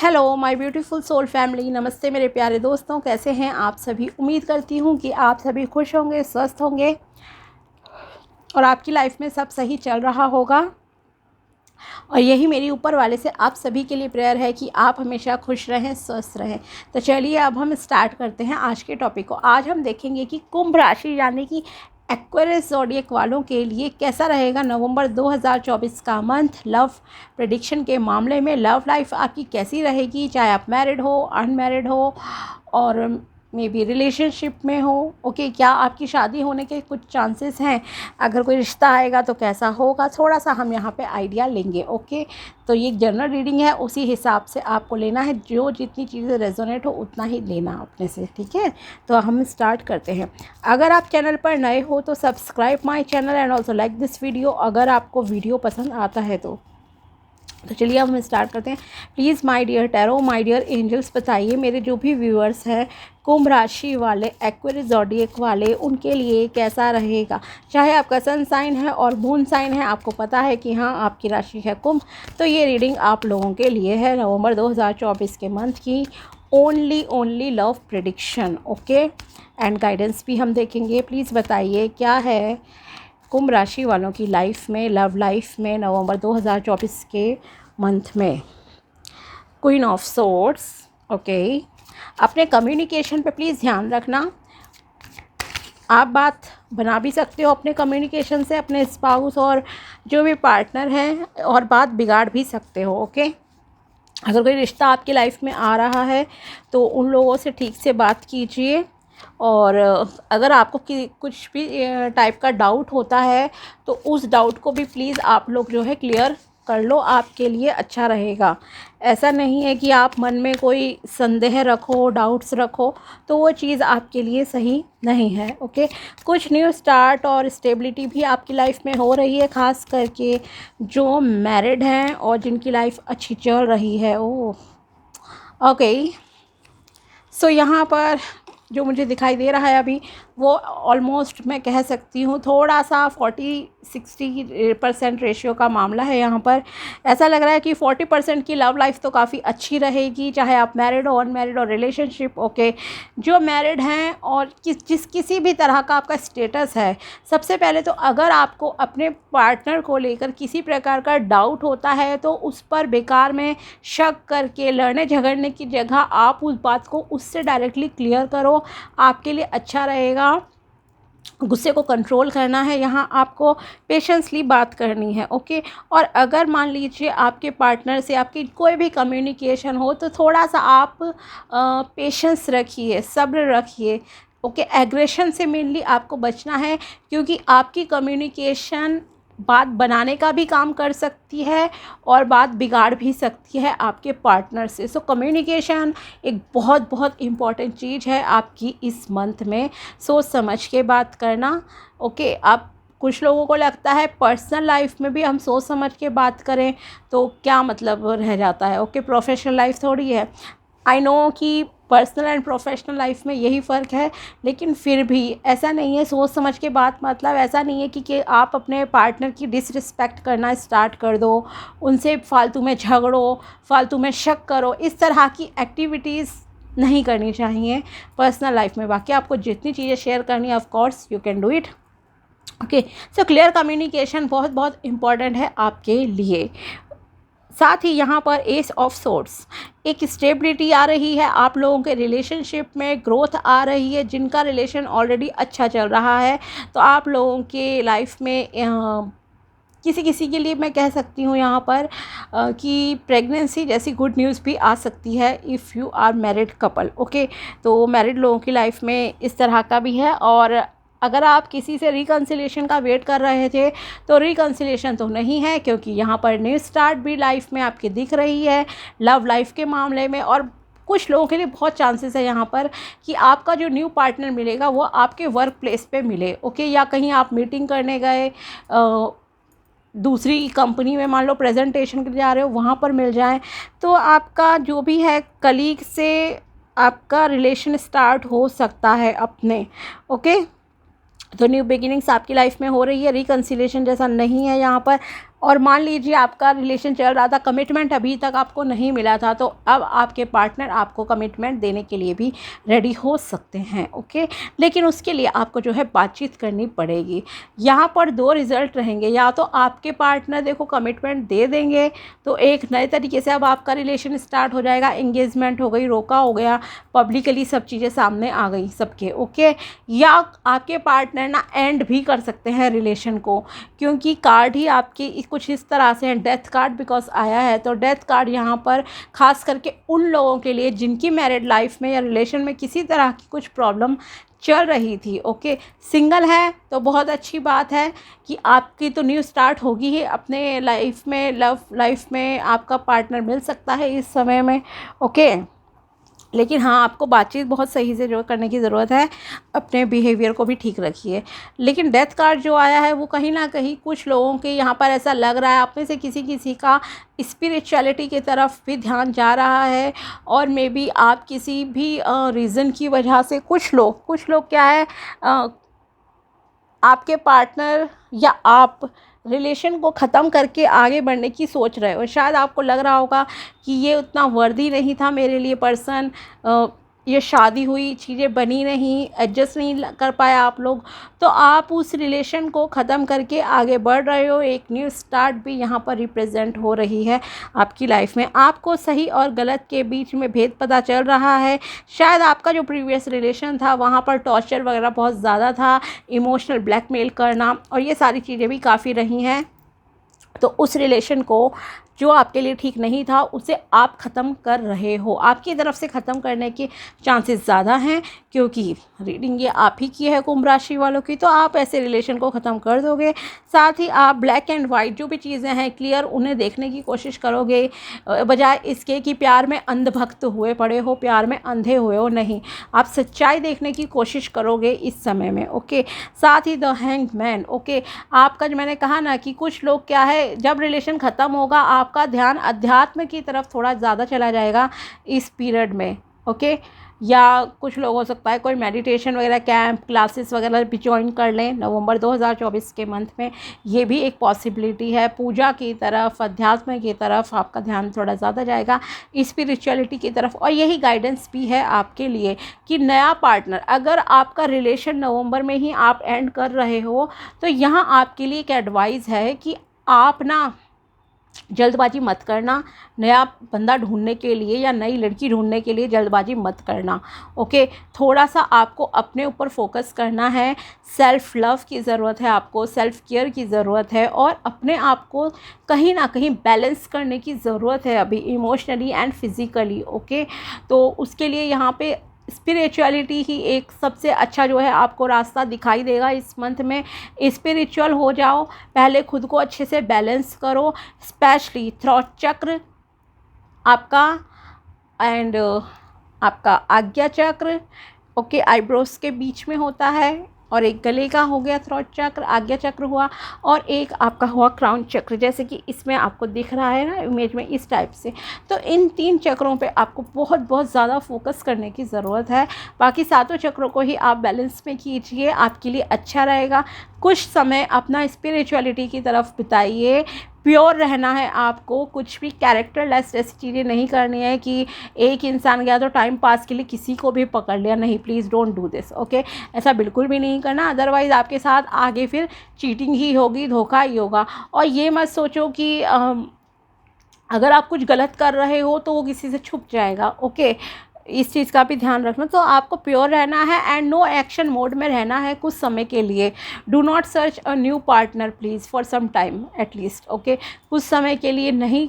Hello my beautiful soul family, नमस्ते मेरे प्यारे दोस्तों। कैसे हैं आप सभी? उम्मीद करती हूँ कि आप सभी खुश होंगे, स्वस्थ होंगे और आपकी लाइफ में सब सही चल रहा होगा। और यही मेरी ऊपर वाले से आप सभी के लिए प्रेयर है कि आप हमेशा खुश रहें, स्वस्थ रहें। तो चलिए अब हम स्टार्ट करते हैं आज के टॉपिक को। आज हम देखेंगे कि कुंभ राशि यानी कि एक्वेरियस ज़ोडिएक वालों के लिए कैसा रहेगा नवंबर 2024 का मंथ। लव प्रेडिक्शन के मामले में लव लाइफ आपकी कैसी रहेगी, चाहे आप मैरिड हो, अनमैरिड हो और मे बी रिलेशनशिप में हो। ओके, क्या आपकी शादी होने के कुछ चांसेस हैं? अगर कोई रिश्ता आएगा तो कैसा होगा, थोड़ा सा हम यहाँ पे आइडिया लेंगे। ओके, तो ये जनरल रीडिंग है, उसी हिसाब से आपको लेना है। जो जितनी चीज़ें रेजोनेट हो उतना ही लेना अपने से, ठीक है। तो हम स्टार्ट करते हैं। अगर आप चैनल पर नए हो तो subscribe my channel and also like this video अगर आपको वीडियो पसंद आता है तो चलिए अब हम स्टार्ट करते हैं। Please my dear tarot, my dear angels, बताइए मेरे जो भी व्यूअर्स हैं कुंभ राशि वाले, एक्वेरियस ज़ोडिएक वाले, उनके लिए कैसा रहेगा। चाहे आपका सन साइन है और मून साइन है, आपको पता है कि हाँ आपकी राशि है कुंभ, तो ये रीडिंग आप लोगों के लिए है नवंबर 2024 के मंथ की only love prediction. Okay, and guidance भी हम देखेंगे। प्लीज़ बताइए क्या है कुंभ राशि वालों की लाइफ में, लव लाइफ में नवंबर 2024 के मंथ में। Queen of swords. ओके, अपने कम्युनिकेशन पे प्लीज़ ध्यान रखना। आप बात बना भी सकते हो अपने कम्युनिकेशन से अपने स्पाउस और जो भी पार्टनर हैं, और बात बिगाड़ भी सकते हो। ओके, अगर कोई रिश्ता आपकी लाइफ में आ रहा है तो उन लोगों से ठीक से बात कीजिए। और अगर आपको कुछ भी टाइप का डाउट होता है तो उस डाउट को भी प्लीज़ आप लोग जो है क्लियर कर लो, आपके लिए अच्छा रहेगा। ऐसा नहीं है कि आप मन में कोई संदेह रखो, डाउट्स रखो, तो वो चीज़ आपके लिए सही नहीं है। ओके, कुछ न्यू स्टार्ट और स्टेबिलिटी भी आपकी लाइफ में हो रही है, ख़ास करके जो मैरिड हैं और जिनकी लाइफ अच्छी चल रही है। ओके, सो यहाँ पर जो मुझे दिखाई दे रहा है अभी, वो ऑलमोस्ट मैं कह सकती हूँ थोड़ा सा 40-60% रेशियो का मामला है। यहाँ पर ऐसा लग रहा है कि 40% की लव लाइफ तो काफ़ी अच्छी रहेगी, चाहे आप मैरिड हो, अनमैरिड और रिलेशनशिप। ओके, जो मैरिड हैं और किसी भी तरह का आपका स्टेटस है, सबसे पहले तो अगर आपको अपने पार्टनर को लेकर किसी प्रकार का डाउट होता है तो उस पर बेकार में शक करके लड़ने झगड़ने की जगह आप उस बात को उससे डायरेक्टली क्लियर करो, आपके लिए अच्छा रहेगा। गुस्से को कंट्रोल करना है, यहाँ आपको पेशेंसली बात करनी है। ओके, और अगर मान लीजिए आपके पार्टनर से आपकी कोई भी कम्युनिकेशन हो तो थोड़ा सा आप पेशेंस रखिए, सब्र रखिए। ओके, एग्रेशन से मेनली आपको बचना है, क्योंकि आपकी कम्युनिकेशन बात बनाने का भी काम कर सकती है और बात बिगाड़ भी सकती है आपके पार्टनर से। सो कम्युनिकेशन एक बहुत इम्पॉर्टेंट चीज़ है आपकी इस मंथ में। सोच समझ के बात करना। ओके, आप कुछ लोगों को लगता है पर्सनल लाइफ में भी हम सोच समझ के बात करें तो क्या मतलब रह जाता है। ओके, प्रोफेशनल लाइफ थोड़ी है। आई नो कि पर्सनल एंड प्रोफेशनल लाइफ में यही फ़र्क है, लेकिन फिर भी ऐसा नहीं है। सोच समझ के बात मतलब ऐसा नहीं है कि आप अपने पार्टनर की डिसरिस्पेक्ट करना स्टार्ट कर दो, उनसे फालतू में झगड़ो, फालतू में शक करो। इस तरह की एक्टिविटीज़ नहीं करनी चाहिए पर्सनल लाइफ में। बाकी आपको जितनी चीज़ें शेयर करनी है, of course you can do it. Okay, so clear communication बहुत इम्पॉर्टेंट है आपके लिए। साथ ही यहाँ पर एस ऑफ सोर्ड्स, एक स्टेबिलिटी आ रही है आप लोगों के रिलेशनशिप में, ग्रोथ आ रही है। जिनका रिलेशन ऑलरेडी अच्छा चल रहा है तो आप लोगों के लाइफ में किसी के लिए मैं कह सकती हूँ यहाँ पर कि प्रेगनेंसी जैसी गुड न्यूज़ भी आ सकती है if you are married couple. Okay, तो मैरिड लोगों की लाइफ में इस तरह का भी है। और अगर आप किसी से रिकन्सिलेशन का वेट कर रहे थे तो रिकन्सिलेशन तो नहीं है, क्योंकि यहाँ पर न्यू स्टार्ट भी लाइफ में आपकी दिख रही है लव लाइफ के मामले में। और कुछ लोगों के लिए बहुत चांसेस है यहाँ पर कि आपका जो न्यू पार्टनर मिलेगा वो आपके वर्क प्लेस पे मिले। ओके, या कहीं आप मीटिंग करने गए दूसरी कंपनी में, मान लो प्रेजेंटेशन के लिए जा रहे हो, वहाँ पर मिल जाए, तो आपका जो भी है कलीग से आपका रिलेशन स्टार्ट हो सकता है अपने। ओके, तो न्यू बिगिनिंग्स आपकी लाइफ में हो रही है, रिकन्सिलेशन जैसा नहीं है यहाँ पर। और मान लीजिए आपका रिलेशन चल रहा था, कमिटमेंट अभी तक आपको नहीं मिला था, तो अब आपके पार्टनर आपको कमिटमेंट देने के लिए भी रेडी हो सकते हैं। ओके, लेकिन उसके लिए आपको जो है बातचीत करनी पड़ेगी। यहाँ पर दो रिज़ल्ट रहेंगे, या तो आपके पार्टनर देखो कमिटमेंट दे देंगे तो एक नए तरीके से अब आपका रिलेशन स्टार्ट हो जाएगा, एंगेजमेंट हो गई, रोका हो गया, पब्लिकली सब चीज़ें सामने आ गई सबके। ओके, या आपके पार्टनर ना एंड भी कर सकते हैं रिलेशन को, क्योंकि कार्ड ही आपकी कुछ इस तरह से है, डेथ कार्ड बिकॉज आया है। तो डेथ कार्ड यहाँ पर खास करके उन लोगों के लिए जिनकी मैरिड लाइफ में या रिलेशन में किसी तरह की कुछ प्रॉब्लम चल रही थी। ओके, सिंगल है तो बहुत अच्छी बात है कि आपकी तो न्यू स्टार्ट होगी ही अपने लाइफ में, लव लाइफ में आपका पार्टनर मिल सकता है इस समय में। ओके, लेकिन हाँ, आपको बातचीत बहुत सही से जो करने की ज़रूरत है, अपने बिहेवियर को भी ठीक रखिए। लेकिन डेथ कार्ड जो आया है वो कहीं ना कहीं कुछ लोगों के यहाँ पर ऐसा लग रहा है आप में से किसी किसी का स्पिरिचुअलिटी की तरफ भी ध्यान जा रहा है, और मे बी आप किसी भी रीज़न की वजह से कुछ लोग क्या है, आपके पार्टनर या आप रिलेशन को ख़त्म करके आगे बढ़ने की सोच रहे हो। शायद आपको लग रहा होगा कि ये उतना वर्दी नहीं था मेरे लिए पर्सन, ये शादी हुई, चीज़ें बनी नहीं, एडजस्ट नहीं कर पाया आप लोग, तो आप उस रिलेशन को ख़त्म करके आगे बढ़ रहे हो। एक न्यू स्टार्ट भी यहाँ पर रिप्रेजेंट हो रही है आपकी लाइफ में। आपको सही और गलत के बीच में भेद पता चल रहा है। शायद आपका जो प्रीवियस रिलेशन था वहाँ पर टॉर्चर वगैरह बहुत ज़्यादा था, इमोशनल ब्लैकमेल करना और ये सारी चीज़ें भी काफ़ी रही हैं। तो उस रिलेशन को जो आपके लिए ठीक नहीं था उसे आप ख़त्म कर रहे हो, आपकी तरफ से ख़त्म करने के चांसेस ज़्यादा हैं, क्योंकि रीडिंग ये आप ही की है कुंभ राशि वालों की। तो आप ऐसे रिलेशन को ख़त्म कर दोगे। साथ ही आप ब्लैक एंड वाइट जो भी चीज़ें हैं क्लियर उन्हें देखने की कोशिश करोगे, बजाय इसके कि प्यार में अंधभक्त हुए पड़े हो, प्यार में अंधे हुए हो। नहीं, आप सच्चाई देखने की कोशिश करोगे इस समय में। ओके, साथ ही द हैंग्ड मैन। ओके, आपका जो मैंने कहा ना कि कुछ लोग क्या है, जब रिलेशन ख़त्म होगा आपका ध्यान अध्यात्म की तरफ थोड़ा ज़्यादा चला जाएगा इस पीरियड में। ओके, या कुछ लोग हो सकता है कोई मेडिटेशन वगैरह कैंप क्लासेस वगैरह भी ज्वाइन कर लें नवंबर 2024 के मंथ में, ये भी एक पॉसिबिलिटी है। पूजा की तरफ, अध्यात्म की तरफ आपका ध्यान थोड़ा ज़्यादा जाएगा, स्पिरिचुअलिटी की तरफ। और यही गाइडेंस भी है आपके लिए कि नया पार्टनर, अगर आपका रिलेशन नवंबर में ही आप एंड कर रहे हो तो यहाँ आपके लिए एक एडवाइस है कि आप ना जल्दबाजी मत करना, नया बंदा ढूंढने के लिए या नई लड़की ढूंढने के लिए जल्दबाजी मत करना। ओके, थोड़ा सा आपको अपने ऊपर फोकस करना है, सेल्फ़ लव की ज़रूरत है, आपको सेल्फ़ केयर की ज़रूरत है, और अपने आप को कहीं ना कहीं बैलेंस करने की ज़रूरत है अभी इमोशनली एंड फिज़िकली। ओके, तो उसके लिए यहाँ पे स्पिरिचुअलिटी ही एक सबसे अच्छा जो है आपको रास्ता दिखाई देगा इस मंथ में। स्पिरिचुअल हो जाओ, पहले खुद को अच्छे से बैलेंस करो, स्पेशली थ्रॉट चक्र आपका एंड आपका आज्ञा चक्र। ओके, आईब्रोज के बीच में होता है, और एक गले का हो गया थ्रॉट चक्र, आज्ञा चक्र हुआ, और एक आपका हुआ क्राउन चक्र, जैसे कि इसमें आपको दिख रहा है ना इमेज में इस टाइप से। तो इन 3 चक्रों पे आपको बहुत बहुत ज़्यादा फोकस करने की ज़रूरत है। बाकी 7 चक्रों को ही आप बैलेंस में कीजिए, आपके लिए अच्छा रहेगा। कुछ समय अपना स्पिरिचुअलिटी की तरफ बिताइए, प्योर रहना है आपको, कुछ भी कैरेक्टरलेस ऐसी चीज़ें नहीं करनी है कि एक इंसान गया तो टाइम पास के लिए किसी को भी पकड़ लिया। नहीं, please don't do this. Okay, ऐसा बिल्कुल भी नहीं करना, अदरवाइज़ आपके साथ आगे फिर चीटिंग ही होगी, धोखा ही होगा। और ये मत सोचो कि अगर आप कुछ गलत कर रहे हो तो वो किसी से छुप जाएगा। ओके, इस चीज़ का भी ध्यान रखना। तो आपको प्योर रहना है एंड नो एक्शन मोड में रहना है कुछ समय के लिए। Do not search a new partner please for some time at least. Okay, कुछ समय के लिए नहीं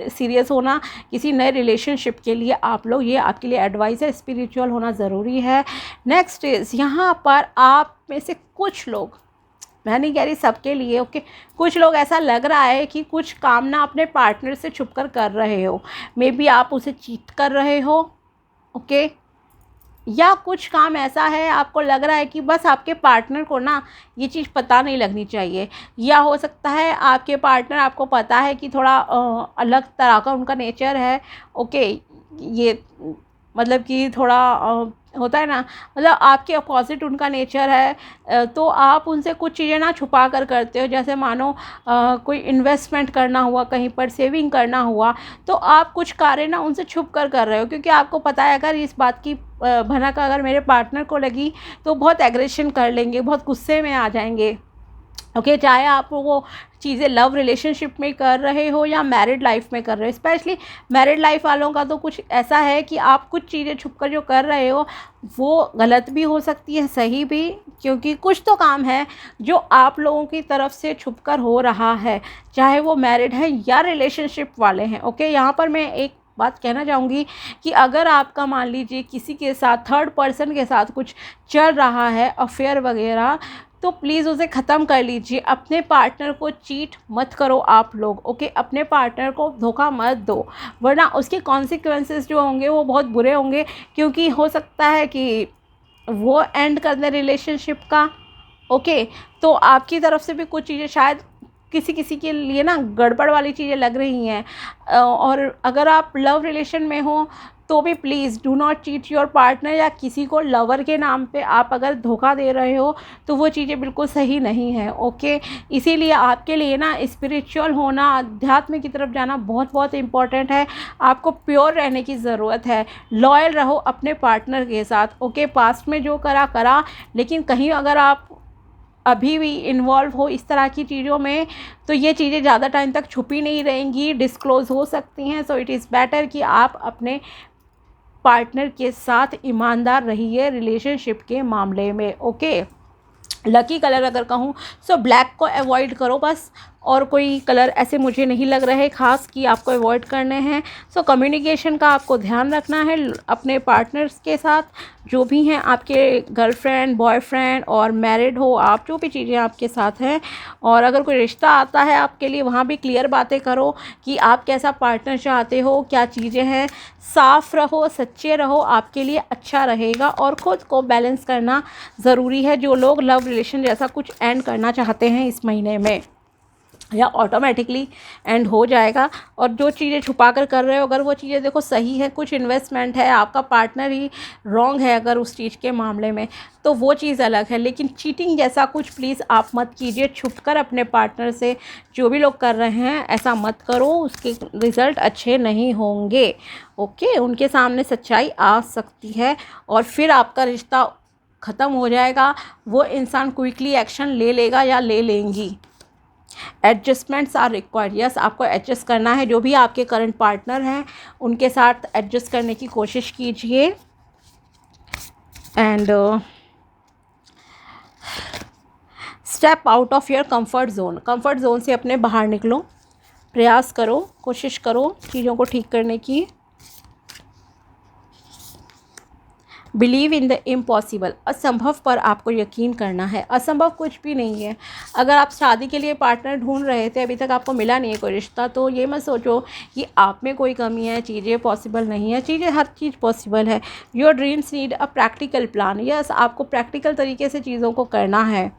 सीरियस होना किसी नए रिलेशनशिप के लिए आप लोग, ये आपके लिए एडवाइस है। स्पिरिचुअल होना ज़रूरी है। नेक्स्ट इज़ यहाँ पर आप में से कुछ लोग, मैं नहीं कह रही सबके लिए, ओके, कुछ लोग ऐसा लग रहा है कि कुछ काम ना अपने पार्टनर से छुपकर कर रहे हो। मे बी आप उसे चीट कर रहे हो। ओके, या कुछ काम ऐसा है आपको लग रहा है कि बस आपके पार्टनर को ना ये चीज़ पता नहीं लगनी चाहिए। या हो सकता है आपके पार्टनर, आपको पता है कि थोड़ा अलग तरह का उनका नेचर है। ओके, ये मतलब कि थोड़ा होता है ना, मतलब आपके अपोजिट उनका नेचर है, तो आप उनसे कुछ चीज़ें ना छुपा कर करते हो। जैसे मानो कोई इन्वेस्टमेंट करना हुआ, कहीं पर सेविंग करना हुआ, तो आप कुछ कार्य ना उनसे छुप कर रहे हो, क्योंकि आपको पता है अगर इस बात की भनक अगर मेरे पार्टनर को लगी तो बहुत एग्रेशन कर लेंगे, बहुत गुस्से में आ जाएंगे। ओके, चाहे आप वो चीज़ें लव रिलेशनशिप में कर रहे हो या मैरिड लाइफ में कर रहे हो। स्पेशली मैरिड लाइफ वालों का तो कुछ ऐसा है कि आप कुछ चीज़ें छुप कर जो कर रहे हो वो गलत भी हो सकती है, सही भी, क्योंकि कुछ तो काम है जो आप लोगों की तरफ से छुप कर हो रहा है, चाहे वो मैरिड है या रिलेशनशिप वाले हैं। ओके, यहाँ पर मैं एक बात कहना चाहूँगी कि अगर आपका मान लीजिए किसी के साथ, थर्ड पर्सन के साथ कुछ चल रहा है, अफेयर वगैरह, तो प्लीज़ उसे ख़त्म कर लीजिए। अपने पार्टनर को चीट मत करो आप लोग। ओके, अपने पार्टनर को धोखा मत दो, वरना उसके कॉन्सिक्वेंसेस जो होंगे वो बहुत बुरे होंगे, क्योंकि हो सकता है कि वो एंड कर दे रिलेशनशिप का। ओके, तो आपकी तरफ से भी कुछ चीज़ें शायद किसी किसी के लिए ना गड़बड़ वाली चीज़ें लग रही हैं। और अगर आप लव रिलेशन में हो तो भी please do not cheat your partner, या किसी को लवर के नाम पे आप अगर धोखा दे रहे हो तो वो चीज़ें बिल्कुल सही नहीं है। ओके, इसीलिए आपके लिए ना स्पिरिचुअल होना, अध्यात्म की तरफ जाना बहुत बहुत इम्पॉर्टेंट है। आपको प्योर रहने की ज़रूरत है, लॉयल रहो अपने पार्टनर के साथ। ओके, पास्ट में जो करा, लेकिन कहीं अगर आप अभी भी इन्वॉल्व हो इस तरह की चीज़ों में, तो ये चीज़ें ज़्यादा टाइम तक छुपी नहीं रहेंगी, डिस्क्लोज़ हो सकती हैं। सो इट इज़ बेटर कि आप अपने पार्टनर के साथ ईमानदार रहिए रिलेशनशिप के मामले में। ओके, लकी कलर अगर कहूँ सो ब्लैक को अवॉइड करो बस, और कोई कलर ऐसे मुझे नहीं लग रहे खास कि आपको अवॉइड करने हैं। सो कम्युनिकेशन का आपको ध्यान रखना है अपने पार्टनर्स के साथ, जो भी हैं आपके गर्लफ्रेंड, बॉयफ्रेंड और मैरिड हो आप, जो भी चीज़ें आपके साथ हैं। और अगर कोई रिश्ता आता है आपके लिए, वहाँ भी क्लियर बातें करो कि आप कैसा पार्टनर चाहते हो, क्या चीज़ें हैं। साफ़ रहो, सच्चे रहो, आपके लिए अच्छा रहेगा। और ख़ुद को बैलेंस करना ज़रूरी है। जो लोग लव रिलेशन जैसा कुछ एंड करना चाहते हैं इस महीने में, या ऑटोमेटिकली एंड हो जाएगा। और जो चीज़ें छुपा कर रहे हो, अगर वो चीज़ें देखो सही है, कुछ इन्वेस्टमेंट है, आपका पार्टनर ही रॉन्ग है अगर उस चीज़ के मामले में, तो वो चीज़ अलग है। लेकिन चीटिंग जैसा कुछ प्लीज़ आप मत कीजिए, छुपकर अपने पार्टनर से। जो भी लोग कर रहे हैं ऐसा मत करो, उसके रिज़ल्ट अच्छे नहीं होंगे। ओके, उनके सामने सच्चाई आ सकती है और फिर आपका रिश्ता ख़त्म हो जाएगा। वो इंसान क्विकली एक्शन ले लेगा या ले लेंगी। Adjustments are required. यस, आपको एडजस्ट करना है। जो भी आपके करंट पार्टनर हैं उनके साथ एडजस्ट करने की कोशिश कीजिए। And step out of your comfort zone. Comfort zone से अपने बाहर निकलो, प्रयास करो, कोशिश करो चीज़ों को ठीक करने की। Believe in the impossible. असंभव पर आपको यकीन करना है। असंभव कुछ भी नहीं है। अगर आप शादी के लिए पार्टनर ढूंढ रहे थे, अभी तक आपको मिला नहीं है कोई रिश्ता, तो ये मत सोचो कि आप में कोई कमी है, चीज़ें पॉसिबल नहीं है। चीज़ें, हर चीज़ पॉसिबल है। Your dreams need a practical plan. Yes, आपको प्रैक्टिकल तरीके से चीज़ों को करना है।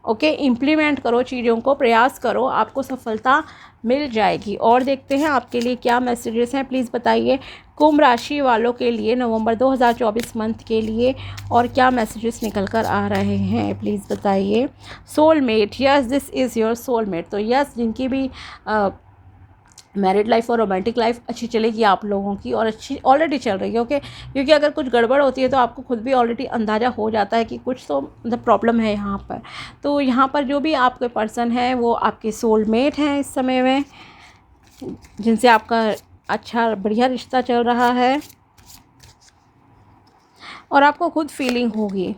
ओके, इम्प्लीमेंट करो चीज़ों को, प्रयास करो, आपको सफलता मिल जाएगी। और देखते हैं आपके लिए क्या मैसेजेस हैं, प्लीज़ बताइए। कुंभ राशि वालों के लिए नवंबर 2024 मंथ के लिए और क्या मैसेजेस निकल कर आ रहे हैं, प्लीज़ बताइए। Soulmate, yes this is your soulmate. तो यस, जिनकी भी मैरिड लाइफ और रोमांटिक लाइफ अच्छी चलेगी आप लोगों की, और अच्छी ऑलरेडी चल रही है। ओके, क्योंकि अगर कुछ गड़बड़ होती है तो आपको खुद भी ऑलरेडी अंदाज़ा हो जाता है कि कुछ तो मतलब प्रॉब्लम है यहाँ पर। तो यहाँ पर जो भी आपके पर्सन है वो आपके सोलमेट हैं इस समय में, जिनसे आपका अच्छा बढ़िया रिश्ता चल रहा है और आपको खुद फीलिंग होगी।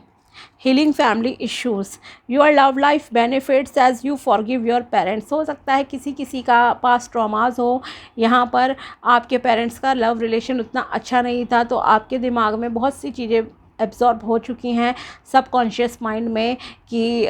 Healing family issues, your love life benefits as you forgive your parents. हो सकता है किसी किसी का पास ट्रॉमास हो, यहाँ पर आपके पेरेंट्स का लव रिलेशन उतना अच्छा नहीं था, तो आपके दिमाग में बहुत सी चीज़ें एब्जॉर्ब हो चुकी हैं सबकॉन्शियस माइंड में कि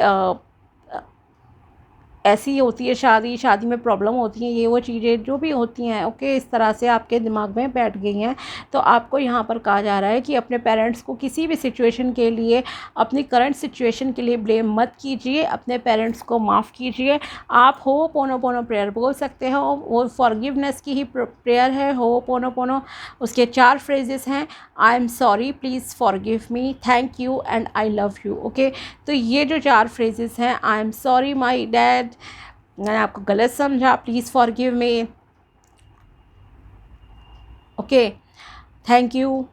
ऐसी होती है शादी, शादी में प्रॉब्लम होती हैं, ये वो चीज़ें जो भी होती हैं, ओके, इस तरह से आपके दिमाग में बैठ गई हैं। तो आपको यहाँ पर कहा जा रहा है कि अपने पेरेंट्स को किसी भी सिचुएशन के लिए, अपनी करंट सिचुएशन के लिए ब्लेम मत कीजिए, अपने पेरेंट्स को माफ़ कीजिए। आप होपोनोपोनो प्रेयर बोल सकते हो, वो फॉरगिवनेस की ही प्रेयर है होपोनोपोनो। उसके 4 फ्रेजेस हैं, I am sorry, please forgive me, thank you and I love you. Okay, तो ये जो 4 फ्रेजेस हैं, I am sorry my dad, मैंने आपको गलत समझा, please forgive me, okay, thank you,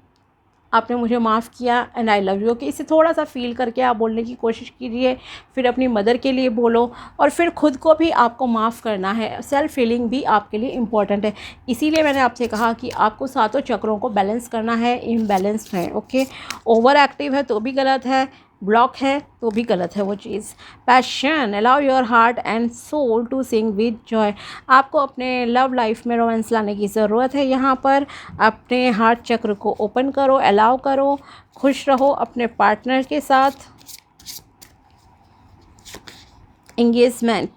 आपने मुझे माफ़ किया, एंड आई लव यू। कि इसे थोड़ा सा फ़ील करके आप बोलने की कोशिश कीजिए, फिर अपनी मदर के लिए बोलो, और फिर खुद को भी आपको माफ़ करना है। सेल्फ फीलिंग भी आपके लिए इम्पॉर्टेंट है, इसीलिए मैंने आपसे कहा कि आपको सातों चक्रों को बैलेंस करना है, इम्बैलेंस्ड है। ओके, ओवर एक्टिव है तो भी गलत है, ब्लॉक है तो भी गलत है वो चीज़। Passion, allow your heart and soul to sing with joy. आपको अपने लव लाइफ में रोमांस लाने की ज़रूरत है। यहाँ पर अपने हार्ट चक्र को ओपन करो, अलाउ करो, खुश रहो अपने पार्टनर के साथ। Engagement,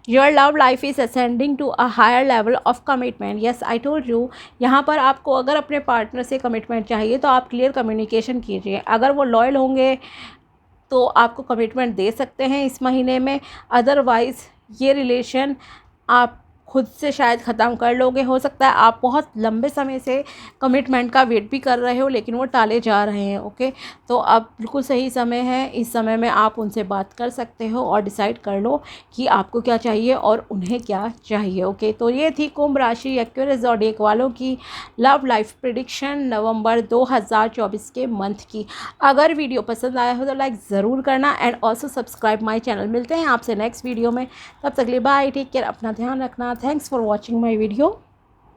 your love life is ascending to a higher level of commitment. Yes, I told you, यहाँ पर आपको अगर अपने पार्टनर से कमिटमेंट चाहिए तो आप क्लियर कम्युनिकेशन कीजिए। अगर वो लॉयल होंगे तो आपको कमिटमेंट दे सकते हैं इस महीने में, अदरवाइज़ ये रिलेशन आप खुद से शायद ख़त्म कर लोगे। हो सकता है आप बहुत लंबे समय से कमिटमेंट का वेट भी कर रहे हो, लेकिन वो टाले जा रहे हैं। ओके, तो अब बिल्कुल सही समय है, इस समय में आप उनसे बात कर सकते हो और डिसाइड कर लो कि आपको क्या चाहिए और उन्हें क्या चाहिए। ओके, तो ये थी कुंभ राशि एक्वेरियस ज़ोडिएक वालों की लव लाइफ प्रेडिक्शन नवंबर 2024 के मंथ की। अगर वीडियो पसंद आया हो तो लाइक ज़रूर करना, and also subscribe my channel. मिलते हैं आपसे नेक्स्ट वीडियो में, तब तक के लिए बाय, टेक केयर, अपना ध्यान रखना। Thanks for watching my video.